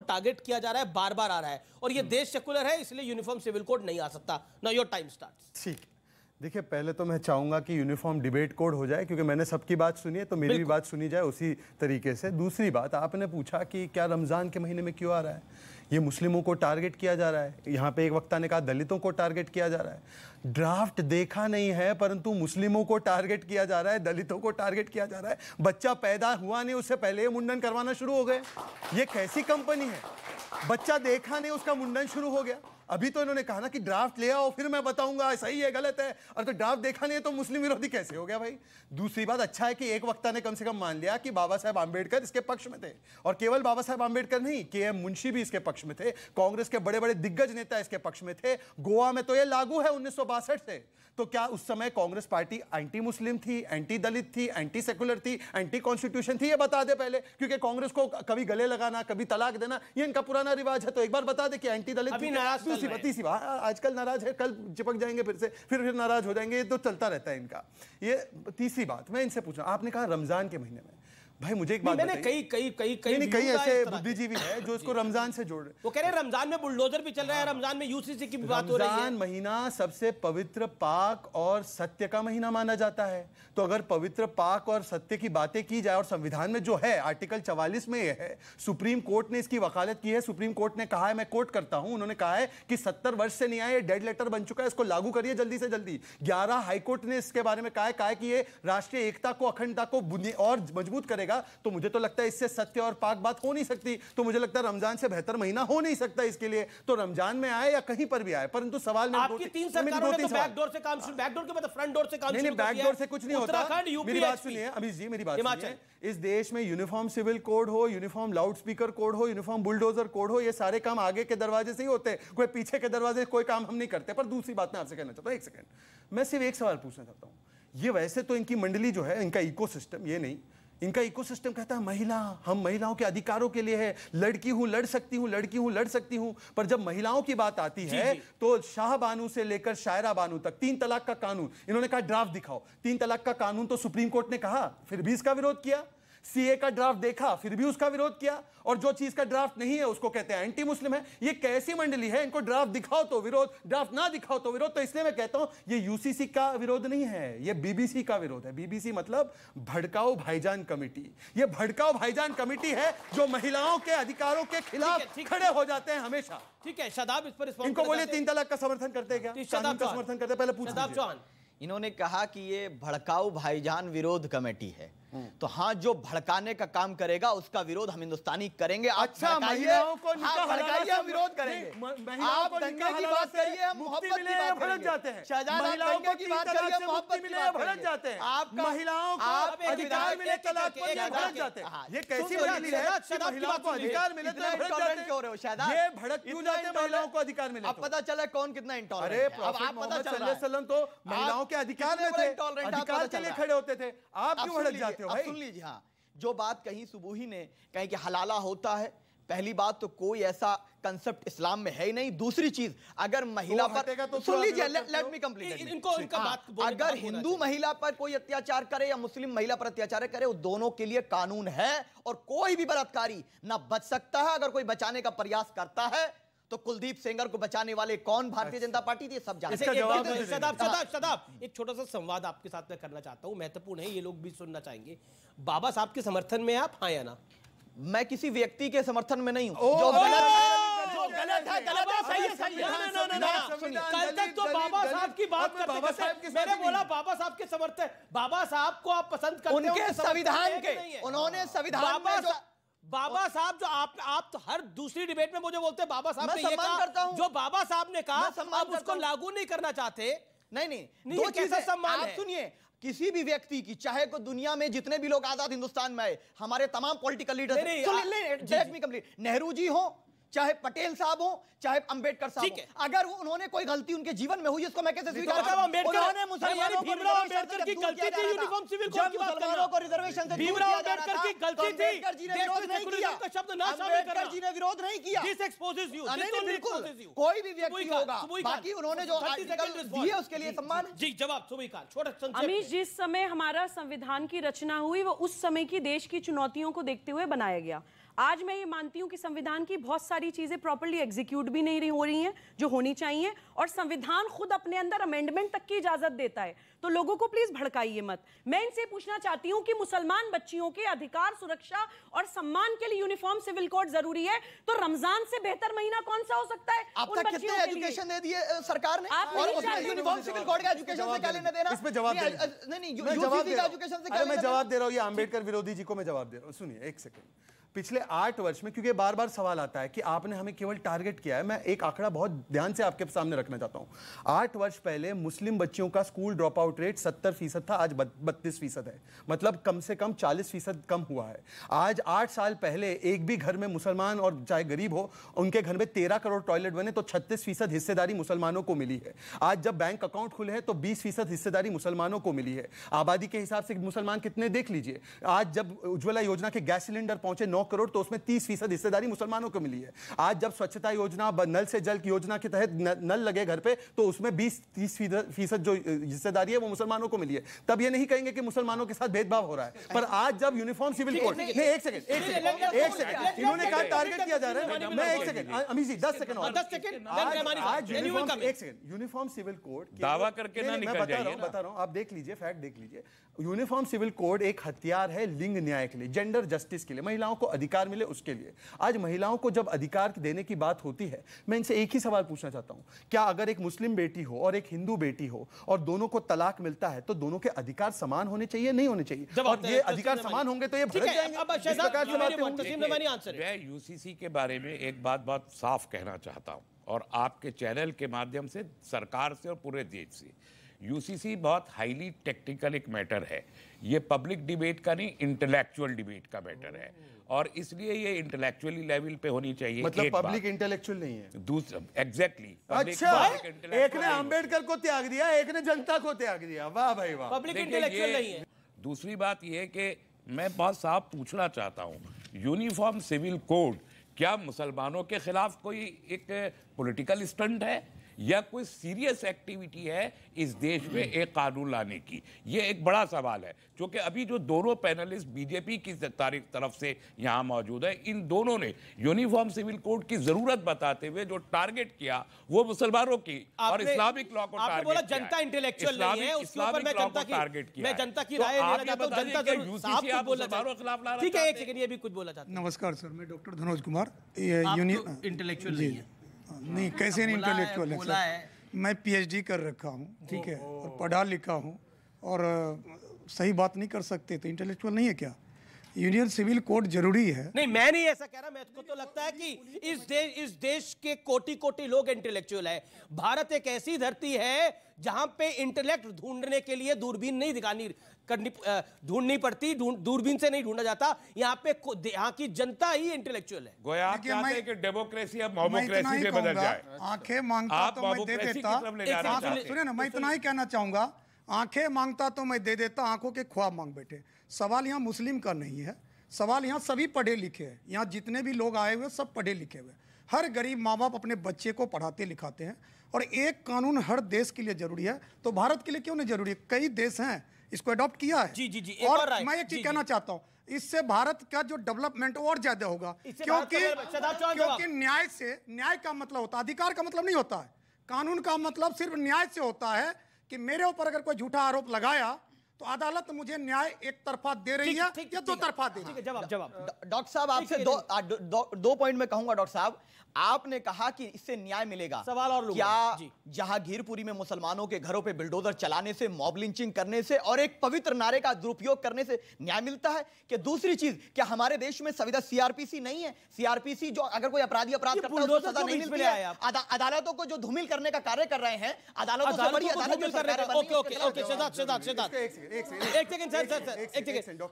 Target किया जा रहा है, बार बार आ रहा है, और ये देश सेकुलर है, इसलिए यूनिफॉर्म सिविल कोड नहीं आ सकता। Now your time starts. ठीक, देखिए पहले तो मैं चाहूंगा कि यूनिफॉर्म डिबेट कोड हो जाए, क्योंकि मैंने सबकी बात सुनी है तो मेरी भी बात सुनी जाए उसी तरीके से। दूसरी बात, आपने पूछा कि क्या रमज़ान के महीने में क्यों आ रहा है, ये मुस्लिमों को टारगेट किया जा रहा है। यहाँ पे एक वक्ता ने कहा दलितों को टारगेट किया जा रहा है। ड्राफ्ट देखा नहीं है, परंतु मुस्लिमों को टारगेट किया जा रहा है, दलितों को टारगेट किया जा रहा है। बच्चा पैदा हुआ नहीं उससे पहले ये मुंडन करवाना शुरू हो गए। ये कैसी कंपनी है? बच्चा देखा नहीं उसका मुंडन शुरू हो गया। अभी तो इन्होंने कहा ना कि ड्राफ्ट ले आओ फिर मैं बताऊंगा सही है गलत है, और तो ड्राफ्ट देखा नहीं है तो मुस्लिम विरोधी कैसे हो गया भाई? दूसरी बात, अच्छा है कि एक वक्ता ने कम से कम मान लिया कि बाबा साहेब आंबेडकर इसके पक्ष में थे, और केवल बाबा साहेब आंबेडकर नहीं, के.एम. मुंशी भी इसके पक्ष में थे, कांग्रेस के बड़े बड़े दिग्गज नेता इसके पक्ष में थे। गोवा में तो यह लागू है 1962 से। तो क्या उस समय कांग्रेस पार्टी एंटी मुस्लिम थी, एंटी दलित थी, एंटी सेकुलर थी, एंटी कॉन्स्टिट्यूशन थी? ये बता दे पहले, क्योंकि कांग्रेस को कभी गले लगाना, कभी तलाक देना, ये इनका पुराना रिवाज है। तो एक बार बता दे कि एंटी दलित थी। तीसरी बात, आजकल नाराज है, कल चिपक जाएंगे फिर से, फिर नाराज हो जाएंगे, ये तो चलता रहता है इनका। ये तीसरी बात मैं इनसे पूछूं, आपने कहा रमजान के महीने में, भाई मुझे एक बात मैंने कई ऐसे बुद्धिजीवी है जो इसको रमजान से जोड़ रहे हैं। वो कह रहे हैं रमजान में बुलडोजर भी चल रहा है, रमजान में यूसीसी की भी बात हो रही है। रमजान महीना सबसे पवित्र, पाक और सत्य का महीना माना जाता है। तो अगर पवित्र, पाक और सत्य की बातें की जाए, और संविधान में जो है आर्टिकल 44 में यह है, सुप्रीम कोर्ट ने इसकी वकालत की है। सुप्रीम कोर्ट ने कहा है, मैं कोट करता हूं, उन्होंने कहा है कि 70 वर्ष से नहीं आए, डेड लेटर बन चुका है, इसको लागू करिए जल्दी से जल्दी। 11 हाईकोर्ट ने इसके बारे में कहा है कि ये राष्ट्रीय एकता को, अखंडता को और मजबूत करेगा। तो मुझे तो लगता है इससे सत्य और पाक बात हो नहीं सकती। तो मुझे लगता है रमजान से बेहतर महीना हो नहीं सकता इसके लिए। तो रमजान में आए या कहीं पर भी आए, परंतु सवाल में आपकी तीन सरकारों ने तो बैकडोर से काम शुरू, बैकडोर के मतलब फ्रंट डोर से काम शुरू किया। नहीं, बैकडोर से कुछ नहीं होता। मेरी बात सुनिए अमीश जी, मेरी बात सुनिए। इस देश में यूनिफॉर्म सिविल कोड हो, यूनिफॉर्म लाउड स्पीकर कोड हो, यूनिफॉर्म बुलडोजर कोड हो, ये सारे काम आगे के दरवाजे से ही होते हैं, कोई पीछे के दरवाजे कोई काम हम नहीं करते। पर दूसरी बात मैं आपसे कहना चाहता हूं, एक सेकंड, मैं सिर्फ एक सवाल पूछना चाहता हूं। ये वैसे तो इनकी मंडली जो है, इनका इकोसिस्टम, ये नहीं, इनका इकोसिस्टम कहता है महिला, हम महिलाओं के अधिकारों के लिए है, लड़की हूं लड़ सकती हूं, लड़की हूं लड़ सकती हूं। पर जब महिलाओं की बात आती है तो शाह बानू से लेकर शायरा बानू तक 3 तलाक का कानून, इन्होंने कहा ड्राफ्ट दिखाओ। 3 तलाक का कानून तो सुप्रीम कोर्ट ने कहा, फिर भी इसका विरोध किया। सीए का ड्राफ्ट देखा, फिर भी उसका विरोध किया। और जो चीज का ड्राफ्ट नहीं है उसको कहते हैं एंटी मुस्लिम है। ये कैसी मंडली है? इनको ड्राफ्ट दिखाओ तो विरोध, ड्राफ्ट ना दिखाओ तो विरोध। तो इसलिए मैं कहता हूं ये यूसीसी का विरोध नहीं है, ये बीबीसी का विरोध है। बीबीसी मतलब भड़काओ भाईजान कमेटी। ये भड़काओ भाईजान कमेटी है जो महिलाओं के अधिकारों के खिलाफ खड़े हो जाते हैं हमेशा। ठीक है, शादाब इस पर इनको बोलिए 3 तलाक का समर्थन करते हैं क्या? शादाब का समर्थन करते हैं? पहले पूछ। इन्होंने कहा कि ये भड़काऊ भाईजान विरोध कमेटी है, तो हाँ, जो भड़काने का काम करेगा उसका विरोध हम हिंदुस्तानी करेंगे। अच्छा, महिलाओं को भड़काइए, हम विरोध करेंगे। आप दंगे की बात करिए, हम मोहब्बत की बात भड़क जाते हैं। महिलाओं को की बात करिए, मोहब्बत की बात भड़क जाते हैं। आप महिलाओं को अधिकार मिले, तलाक पर भड़क जाते हैं। ये कैसी मंडली है? महिलाओं को अधिकार मिले तो इंटॉलरेंट क्यों रहे हो? शायद ये भड़क क्यों जाते हैं महिलाओं को अधिकार मिले? अब पता चला कौन कितना इंटॉलरेंट है। अब आप पता चला तो महिलाओं के अधिकार में थे, अधिकार के लिए खड़े होते थे। आप क्यों भड़क जाते हो भाई? सुन लीजिए, हाँ, जो बात कहीं सुबूही ने कहीं कि हलाला होता है, पहली बात तो कोई ऐसा कंसेप्ट इस्लाम में है ही नहीं। दूसरी चीज, अगर महिला पर तो सुन लीजिए, लेट मी कंप्लीट इनका बात। अगर हिंदू महिला पर कोई अत्याचार करे या मुस्लिम महिला पर अत्याचार करे, वो दोनों के लिए कानून है, और कोई भी बलात्कारी ना बच सकता है। अगर कोई बचाने का प्रयास करता है तो कुलदीप सेंगर को बचाने वाले कौन? भारतीय जनता पार्टी थी, सब जानते हैं। शदाब, एक छोटा सा संवाद आपके साथ में करना चाहता हूं, महत्वपूर्ण है, ये लोग भी सुनना चाहेंगे। बाबा साहब के समर्थन में आप, हाँ या ना? मैं किसी व्यक्ति के समर्थन में नहीं हूं। जो गलत है, गलत है, सही है, सही है। कल तक तो बाबा साहब की बात करते, मैंने बोला बाबा साहब के समर्थन, बाबा साहब को आप पसंद करते हो, उनके संविधान के, उन्होंने संविधान में बाबा साहब जो आप तो हर दूसरी डिबेट में मुझे बोलते हैं बाबा साहब ने ये कहा, जो बाबा साहब ने कहा आप उसको लागू नहीं करना चाहते। नहीं, दो चीजें सम्मान आप सुनिए। किसी भी व्यक्ति की, चाहे को दुनिया में जितने भी लोग आजाद हिंदुस्तान में आए, हमारे तमाम political leaders, let me complete, Nehru ji हो, चाहे पटेल साहब हो, चाहे अंबेडकर साहब हो, अगर उन्होंने कोई गलती उनके जीवन में हुई, इसको मैं कैसे स्वीकार करूं? उन्होंने मुसलमानों को अंबेडकर की गलती थी, यूनिफॉर्म सिविल कोड की बात कर रहा हूं, को रिजर्वेशन से भीमराव अंबेडकर की गलती थी, अंबेडकर जी ने विरोध नहीं किया, का शब्द ना शामिल करना, अंबेडकर जी ने विरोध नहीं किया। दिस एक्सपोजेस यू, बिल्कुल कोई भी व्यक्ति होगा, बाकी उन्होंने जो आर्टिकल दिए उसके लिए सम्मान। जी, जवाब सुबह का छोटा संक्षेप। अमीश, जिस समय हमारा संविधान की रचना हुई वो उस समय की देश की चुनौतियों को देखते हुए बनाया गया। आज मैं ये मानती हूं कि संविधान की बहुत सारी चीजें प्रॉपर्ली एग्जीक्यूट भी नहीं हो रही हैं जो होनी चाहिए, और संविधान खुद अपने अंदर अमेंडमेंट तक की इजाजत देता है। तो लोगों को प्लीज भड़काइए मत। मैं इनसे पूछना चाहती हूं कि मुसलमान बच्चियों के अधिकार, सुरक्षा और सम्मान के लिए यूनिफॉर्म सिविल कोड जरूरी है, तो रमजान से बेहतर महीना कौन सा हो सकता है? अब तक कितने एजुकेशन दे दिए सरकार ने, और उसमें यूनिफॉर्म सिविल कोड का एजुकेशन से क्या लेना देना? इस पे जवाब नहीं, यूजीसी का एजुकेशन से क्या लेना देना? मैं जवाब दे रहा हूं, ये अंबेडकर विरोधी जी को मैं जवाब दे रहा हूं। सुनिए एक सेकंड। पिछले 8 वर्ष में, क्योंकि बार बार सवाल आता है कि आपने हमें केवल टारगेट किया है, मैं एक आंकड़ा बहुत ध्यान से आपके सामने रखना चाहता हूं। 8 वर्ष पहले मुस्लिम बच्चियों का स्कूल ड्रॉप आउट रेट 70% था, आज 32% है, मतलब कम से कम 40% कम हुआ है। आज 8 साल पहले एक भी घर में मुसलमान और चाहे गरीब हो, उनके घर में 13 करोड़ टॉयलेट बने तो 36% हिस्सेदारी मुसलमानों को मिली है। आज जब बैंक अकाउंट खुले हैं तो 20% हिस्सेदारी मुसलमानों को मिली है। आबादी के हिसाब से मुसलमान कितने देख लीजिए। आज जब उज्ज्वला योजना के गैस सिलेंडर पहुंचे 9 करोड़ तो उसमें 30% हिस्सेदारी मुसलमानों को मिली है। आज जब स्वच्छता योजना, नल से जल की योजना के तहत नल लगे घर पे तो उसमें 20-30% जो हिस्सेदारी है वो मुसलमानों को मिली है। तब ये नहीं कहेंगे कि मुसलमानों के साथ भेदभाव हो रहा है। पर आज जब यूनिफॉर्म सिविल कोड, नहीं एक सेकंड, इन्होंने कहा टारगेट किया जा रहा है, मैं एक सेकंड अमी जी 10 सेकंड और 10 सेकंड आज यूनिफॉर्म सिविल कोड दावा करके ना निकल जाइए। बता रहा हूं, आप देख लीजिए, फैक्ट देख लीजिए। यूनिफॉर्म सिविल कोड एक हथियार है लिंग न्याय के लिए, जेंडर जस्टिस के लिए, महिलाओं को अधिकार मिले उसके लिए। आज महिलाओं को जब अधिकार देने की बात होती है, मैं इनसे एक ही सवाल पूछना चाहता हूं, क्या अगर एक मुस्लिम बेटी हो और एक हिंदू बेटी हो और दोनों को तलाक मिलता है तो दोनों के अधिकार समान होने चाहिए, नहीं होने चाहिए? और ये अधिकार समान होंगे तो ये भड़क जाएंगे। मैं यूसीसी के बारे में एक बात बहुत साफ कहना चाहता हूं, और आपके चैनल के माध्यम से सरकार से और पूरे देश से। यूसीसी बहुत हाईली टेक्निकल एक मैटर है, ये पब्लिक डिबेट का नहीं, इंटेलेक्चुअल डिबेट का मैटर है, और इसलिए ये इंटेलेक्चुअली लेवल पे होनी चाहिए। मतलब पब्लिक इंटेलेक्चुअल नहीं है। दूसरा एग्जैक्टली। अच्छा, एक ने अंबेडकर को त्याग दिया, एक ने जनता को त्याग दिया। वाह भाई वाह। पब्लिक इंटेलेक्चुअल नहीं है। दूसरी बात ये है कि मैं बहुत साफ पूछना चाहता हूँ, यूनिफॉर्म सिविल कोड क्या मुसलमानों के खिलाफ कोई एक पॉलिटिकल स्टंट है या कोई सीरियस एक्टिविटी है इस देश में एक कानून लाने की? ये एक बड़ा सवाल है, क्योंकि अभी जो दोनों पैनलिस्ट बीजेपी की तरफ से यहाँ मौजूद है, इन दोनों ने यूनिफॉर्म सिविल कोड की जरूरत बताते हुए जो टारगेट किया वो मुसलमानों की और इस्लामिक लॉ को टारगेट किया। जनता इंटेलेक्चुअल नहीं है, उसके ऊपर मैं जनता की राय लेना चाहता हूं। जनता जरूर साफ कुछ बोलना चाहता है। ठीक है, एक सेकंड, ये भी कुछ बोलना चाहता हूं। नमस्कार सर, मैं डॉक्टर धनोज कुमार। इंटेलेक्चुअल नहीं है। नहीं, कैसे नहीं इंटेलेक्चुअल है सर? मैं पीएचडी कर रखा हूँ, ठीक है, और पढ़ा लिखा हूँ, और सही बात नहीं कर सकते तो इंटेलेक्चुअल नहीं है क्या? यूनियन सिविल कोड जरूरी है। नहीं, मैं नहीं ऐसा कह रहा, मेरे को तो लगता है कि इस देश के कोटि लोग इंटेलेक्चुअल है। भारत एक ऐसी धरती है जहां पे इंटेलेक्ट ढूंढने के लिए दूरबीन नहीं ढूंढनी पड़ती, दूरबीन से नहीं ढूंढा जाता। यहाँ पे यहाँ की जनता ही इंटेलेक्चुअल है। गोया आप चाहते हैं कि डेमोक्रेसी अब मोमोक्रेसी में बदल जाए? आंखें मांगता तो मैं दे देता। सुनिए ना, मैं इतना ही कहना चाहूंगा, आंखें मांगता तो मैं दे देता, आंखों के ख्वाब मांग बैठे। सवाल यहाँ मुस्लिम का नहीं है, सवाल यहाँ सभी पढ़े लिखे हैं। यहाँ जितने भी लोग आए हुए सब पढ़े लिखे हुए। हर गरीब माँ बाप अपने बच्चे को पढ़ाते लिखाते हैं, और एक कानून हर देश के लिए जरूरी है, तो भारत के लिए क्यों नहीं जरूरी है? कई देश हैं इसको अडॉप्ट किया है। जी। और मैं एक चीज कहना चाहता हूँ, इससे भारत का जो डेवलपमेंट और ज्यादा होगा, क्योंकि न्याय का मतलब होता है, अधिकार का मतलब नहीं होता है। कानून का मतलब सिर्फ न्याय से होता है कि मेरे ऊपर अगर कोई झूठा आरोप लगाया तो अदालत मुझे न्याय एक तरफा दे रही है या दो तरफा दे रही है। जवाब डॉक्टर साहब, आपसे दो पॉइंट में कहूंगा। डॉक्टर साहब, आपने कहा कि इससे न्याय मिलेगा। सवाल और क्या जहांगीरपुरी में मुसलमानों के घरों पे बिल्डोजर चलाने से, मॉब लिंचिंग करने से और एक पवित्र नारे का दुरुपयोग करने से न्याय मिलता है? कि दूसरी चीज, क्या हमारे देश में संविदा सीआरपीसी नहीं है? सीआरपीसी जो अगर कोई अपराधी अपराध करता है उसको सजा नहीं मिलती है। अदालतों को जो धुमिल करने का कार्य कर रहे हैं, अदालतों से बड़ी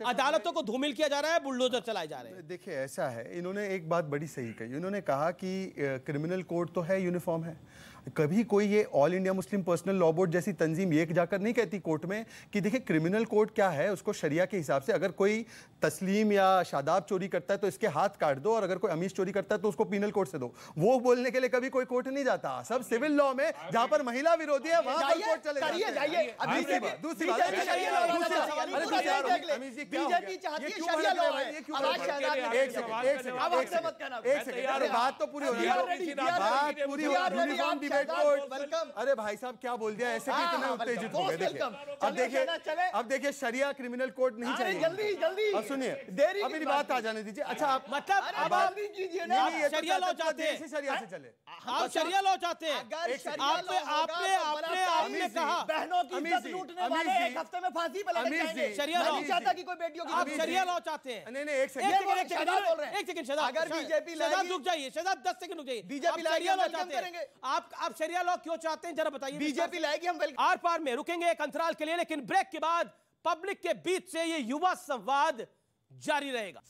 अदालतों को धूमिल किया जा रहा है, बुलडोजर चलाए जा रहे हैं। देखिए, ऐसा है, इन्होंने एक बात बड़ी सही कही। इन्होंने कहा कि क्रिमिनल कोड तो है, यूनिफॉर्म है। कभी कोई ये all India Muslim personal law board जैसी तंजीम ये जाकर नहीं कहती कोर्ट में कि देखिए क्रिमिनल कोड क्या है, उसको शरिया के हिसाब से, अगर कोई तस्लीम या शादाब चोरी करता है तो इसके हाथ काट दो, और अगर कोई अमीश चोरी करता है तो उसको पीनल कोड से दो। वो बोलने के लिए कभी कोई कोर्ट नहीं जाता। सब सिविल लॉ में जहां पर महिला विरोधी है वहां पर कोर्ट चले जाते हैं। दूसरी बात बीजेपी चाहती है शरिया लॉ है। बात तो पूरी हो रही है, बात पूरी हो रही है। यूनिफॉर्म डिबेट कोड, अरे भाई साहब क्या बोल दिया, ऐसे कितने उत्तेजित हो गए। अब देखिए शरिया क्रिमिनल कोड नहीं चाहिए। जल्दी जल्दी अब सुनिए, अब मेरी बात आ जाने दीजिए। अच्छा आप मतलब अब आप शरिया लॉ चाहते हैं, शरिया से चले, आप शरिया लॉ चाहते हैं। आपने कहा बहनों की इज्जत लूटने वाले एक हफ्ते में फांसी पे लटक जाएंगे। शरिया लॉ चाहता कि कोई बेटियों की आप शरिया लॉ चाहते हैं। नहीं एक सेकंड शहजाद, अगर बीजेपी शहजाद रुक जाइए, शहजाद 10 सेकंड रुक जाइए। बीजेपी शरिया लॉ चाहते करेंगे। हैं, आप शरिया लॉ क्यों चाहते हैं जरा बताइए। बीजेपी लाएगी, हम आर पार में रुकेंगे एक अंतराल के लिए, लेकिन ब्रेक के बाद पब्लिक के बीच से ये युवा संवाद जारी रहेगा।